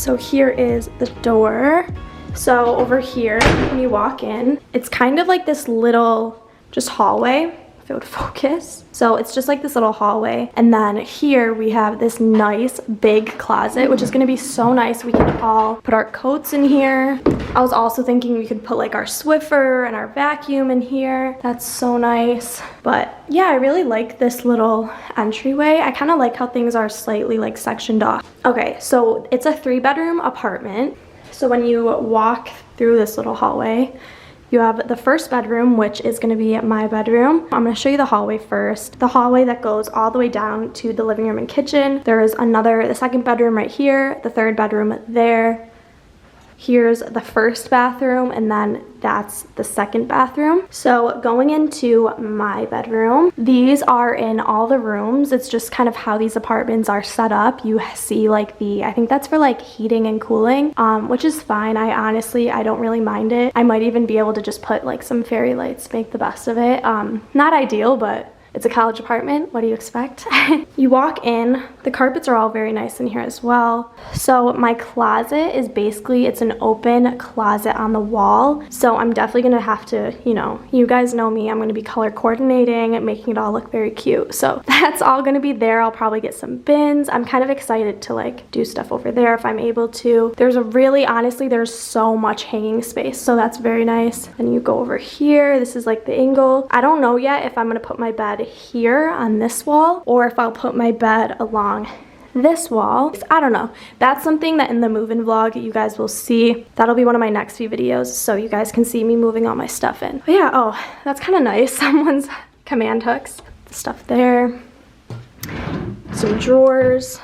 So here is the door. So over here, when you walk in, it's kind of like this little just hallway, if it would focus. So it's just like this little hallway. And then here we have this nice big closet, which is gonna be so nice. We can all put our coats in here. I was also thinking we could put like our Swiffer and our vacuum in here. That's so nice. But yeah, I really like this little entryway. I kind of like how things are slightly like sectioned off. Okay, so it's a 3-bedroom apartment. So when you walk through this little hallway, you have the first bedroom, which is gonna be my bedroom. I'm gonna show you the hallway first. The hallway that goes all the way down to the living room and kitchen. There is the second bedroom right here, the third bedroom there. Here's the first bathroom, and then that's the second bathroom. So going into my bedroom, these are in all the rooms. It's just kind of how these apartments are set up. You see like I think that's for like heating and cooling, which is fine. I don't really mind it. I might even be able to just put like some fairy lights, make the best of it. Not ideal, but it's a college apartment. What do you expect? You walk in, the carpets are all very nice in here as well. So my closet is basically, it's an open closet on the wall. So I'm definitely gonna have to, you guys know me, I'm gonna be color coordinating and making it all look very cute. So that's all gonna be there. I'll probably get some bins. I'm kind of excited to like do stuff over there if I'm able to. Honestly, there's so much hanging space. So that's very nice. And you go over here, this is like the angle. I don't know yet if I'm gonna put my bed here on this wall or if I'll put my bed along this wall. I don't know. That's something that in the move-in vlog you guys will see. That'll be one of my next few videos so you guys can see me moving all my stuff in. But yeah, oh, that's kind of nice. Someone's command hooks. The stuff there. Some drawers.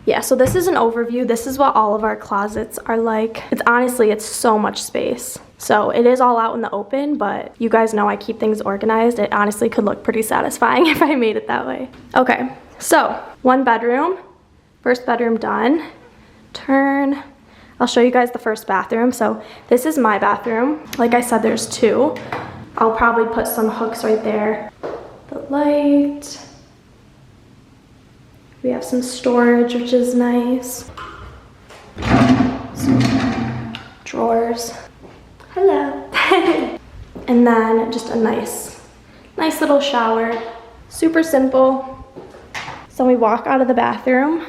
Yeah, so this is an overview. This is what all of our closets are like. It's so much space. So it is all out in the open, but you guys know I keep things organized. It honestly could look pretty satisfying if I made it that way. Okay, so 1 bedroom, first bedroom done. Turn. I'll show you guys the first bathroom. So this is my bathroom. Like I said, there's 2. I'll probably put some hooks right there. The light. We have some storage, which is nice. Some drawers. Hello. And then just a nice little shower. Super simple. So we walk out of the bathroom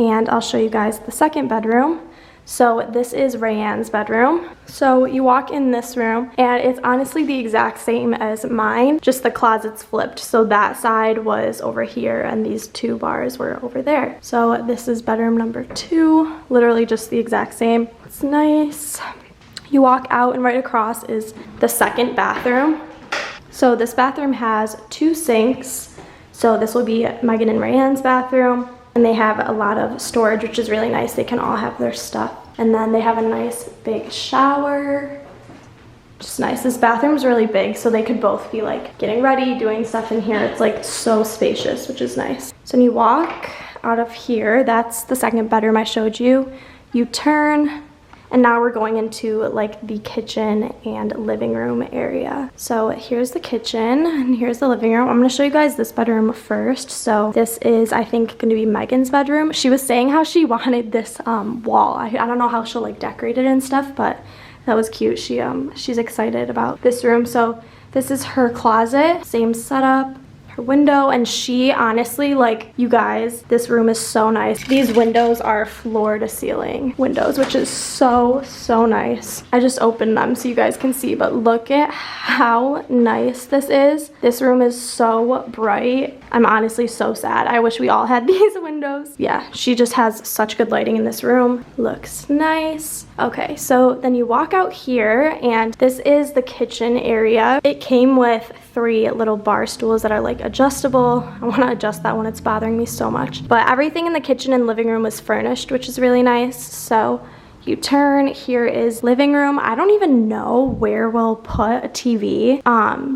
and I'll show you guys the second bedroom. So this is Rayanne's bedroom. So you walk in this room and it's honestly the exact same as mine, just the closet's flipped. So that side was over here and these 2 bars were over there. So this is bedroom number 2, literally just the exact same. It's nice. You walk out and right across is the second bathroom. So this bathroom has 2 sinks. So this will be Megan and Rayanne's bathroom. And they have a lot of storage, which is really nice. They can all have their stuff. And then they have a nice big shower. Just nice. This bathroom's really big, so they could both be like getting ready, doing stuff in here. It's like so spacious, which is nice. So when you walk out of here, that's the second bedroom I showed you. You turn, and now we're going into like the kitchen and living room area. So here's the kitchen and here's the living room. I'm gonna show you guys this bedroom first. So this is, I think, gonna be Megan's bedroom. She was saying how she wanted this wall. I don't know how she'll like decorate it and stuff, but that was cute. She's excited about this room. So this is her closet, same setup. Her window, and she honestly, like, you guys, this room is so nice. These windows are floor to ceiling windows, which is so nice. I just opened them so you guys can see, but look at how nice this is. This room is so bright. I'm honestly so sad. I wish we all had these windows. Yeah, she just has such good lighting in this room. Looks nice. Okay, so then you walk out here and this is the kitchen area. It came with 3 little bar stools that are like adjustable. I want to adjust that one. It's bothering me so much. But everything in the kitchen and living room was furnished, which is really nice. So you turn, here is living room. I don't even know where we'll put a TV,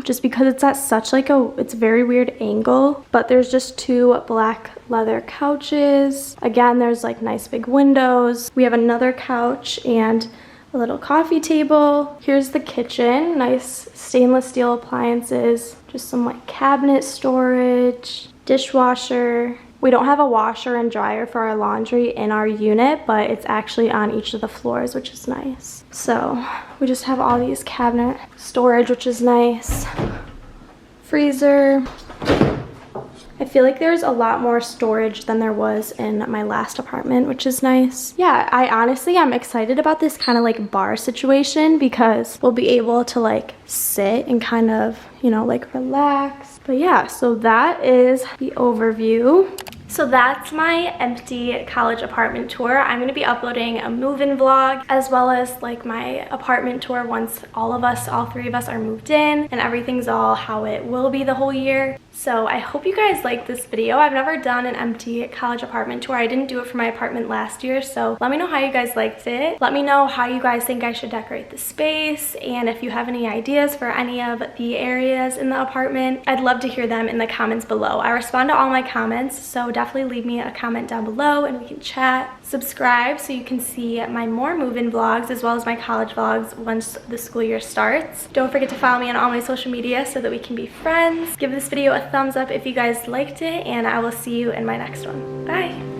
just because it's at such like it's a very weird angle, but there's just 2 black leather couches. Again, there's like nice big windows. We have another couch and a little coffee table. Here's the kitchen, nice stainless steel appliances, just some like cabinet storage, dishwasher, We don't have a washer and dryer for our laundry in our unit, but it's actually on each of the floors, which is nice. So we just have all these cabinet storage, which is nice. Freezer. I feel like there's a lot more storage than there was in my last apartment, which is nice. Yeah, I honestly am excited about this kind of like bar situation because we'll be able to like sit and kind of, you know, like relax. But yeah, so that is the overview. So that's my empty college apartment tour. I'm going to be uploading a move-in vlog as well as like my apartment tour once all three of us are moved in and everything's all how it will be the whole year. So I hope you guys like this video. I've never done an empty college apartment tour. I didn't do it for my apartment last year, so let me know how you guys liked it. Let me know how you guys think I should decorate the space, and if you have any ideas for any of the areas in the apartment, I'd love to hear them in the comments below. I respond to all my comments, so definitely leave me a comment down below and we can chat. Subscribe so you can see my more move-in vlogs as well as my college vlogs once the school year starts. Don't forget to follow me on all my social media so that we can be friends. Give this video a thumbs up if you guys liked it, and I will see you in my next one. Bye!